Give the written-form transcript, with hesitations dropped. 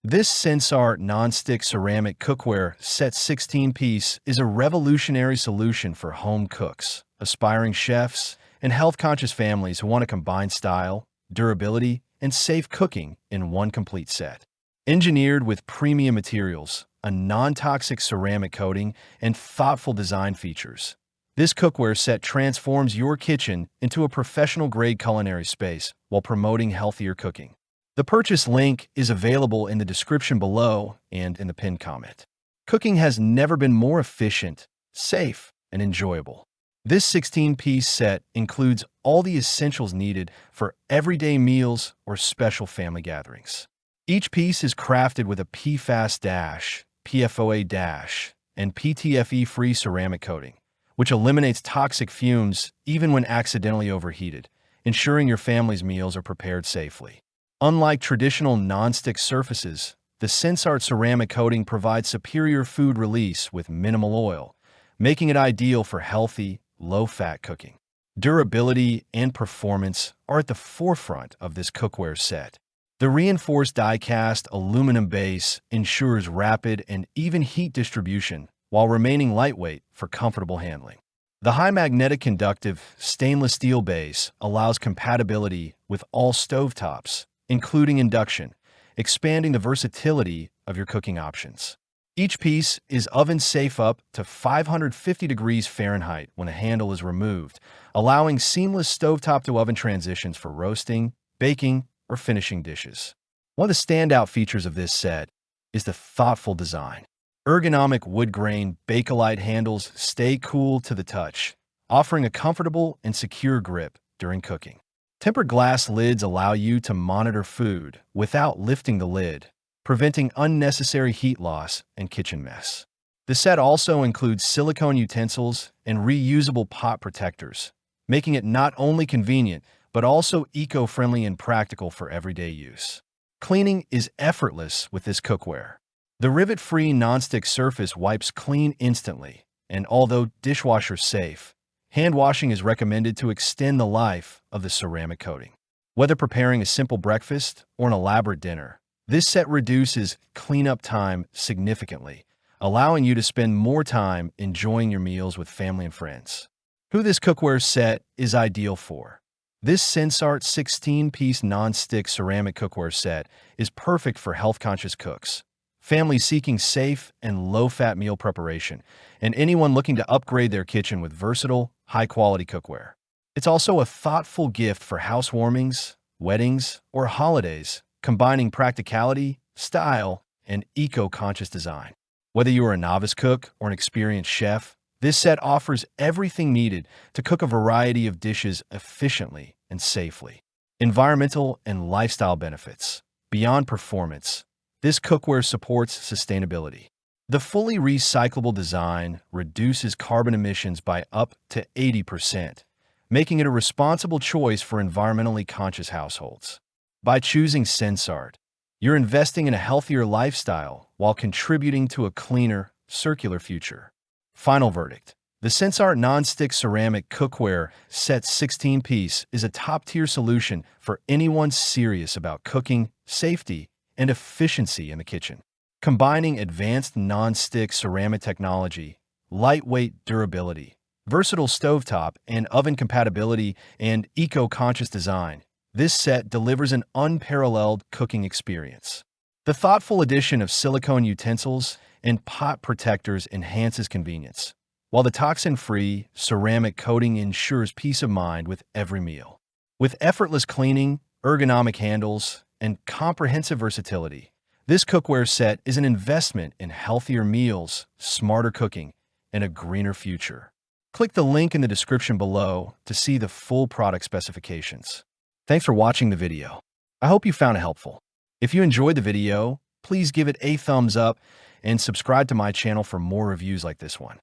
This Sensarte Nonstick Ceramic Cookware Set 16-piece is a revolutionary solution for home cooks, aspiring chefs, and health-conscious families who want to combine style, durability, and safe cooking in one complete set. Engineered with premium materials, a non-toxic ceramic coating, and thoughtful design features, this cookware set transforms your kitchen into a professional-grade culinary space while promoting healthier cooking. The purchase link is available in the description below and in the pinned comment. Cooking has never been more efficient, safe, and enjoyable. This 16-piece set includes all the essentials needed for everyday meals or special family gatherings. Each piece is crafted with a PFAS-, PFOA-, and PTFE-free ceramic coating, which eliminates toxic fumes even when accidentally overheated, ensuring your family's meals are prepared safely. Unlike traditional non-stick surfaces, the Sensarte ceramic coating provides superior food release with minimal oil, making it ideal for healthy, low-fat cooking. Durability and performance are at the forefront of this cookware set. The reinforced die-cast aluminum base ensures rapid and even heat distribution while remaining lightweight for comfortable handling. The high magnetic conductive stainless steel base allows compatibility with all stovetops, including induction, expanding the versatility of your cooking options. Each piece is oven-safe up to 550 degrees Fahrenheit when a handle is removed, allowing seamless stovetop-to-oven transitions for roasting, baking, or finishing dishes. One of the standout features of this set is the thoughtful design. Ergonomic wood-grain Bakelite handles stay cool to the touch, offering a comfortable and secure grip during cooking. Tempered glass lids allow you to monitor food without lifting the lid, preventing unnecessary heat loss and kitchen mess. The set also includes silicone utensils and reusable pot protectors, making it not only convenient, but also eco-friendly and practical for everyday use. Cleaning is effortless with this cookware. The rivet-free nonstick surface wipes clean instantly, and although dishwasher safe, hand washing is recommended to extend the life of the ceramic coating. Whether preparing a simple breakfast or an elaborate dinner, this set reduces cleanup time significantly, allowing you to spend more time enjoying your meals with family and friends. Who this cookware set is ideal for? This Sensarte 16-piece non-stick ceramic cookware set is perfect for health-conscious cooks, families seeking safe and low-fat meal preparation, and anyone looking to upgrade their kitchen with versatile, high-quality cookware. It's also a thoughtful gift for housewarmings, weddings, or holidays, combining practicality, style, and eco-conscious design. Whether you are a novice cook or an experienced chef, this set offers everything needed to cook a variety of dishes efficiently and safely. Environmental and lifestyle benefits. Beyond performance, this cookware supports sustainability. The fully recyclable design reduces carbon emissions by up to 80%, making it a responsible choice for environmentally conscious households. By choosing Sensarte, you're investing in a healthier lifestyle while contributing to a cleaner, circular future. Final verdict. The Sensarte Nonstick Ceramic Cookware Set 16-piece is a top-tier solution for anyone serious about cooking, safety, and efficiency in the kitchen. Combining advanced non-stick ceramic technology, lightweight durability, versatile stovetop and oven compatibility, and eco-conscious design, this set delivers an unparalleled cooking experience. The thoughtful addition of silicone utensils and pot protectors enhances convenience, while the toxin-free ceramic coating ensures peace of mind with every meal. With effortless cleaning, ergonomic handles, and comprehensive versatility, this cookware set is an investment in healthier meals, smarter cooking, and a greener future. Click the link in the description below to see the full product specifications. Thanks for watching the video. I hope you found it helpful. If you enjoyed the video, please give it a thumbs up and subscribe to my channel for more reviews like this one.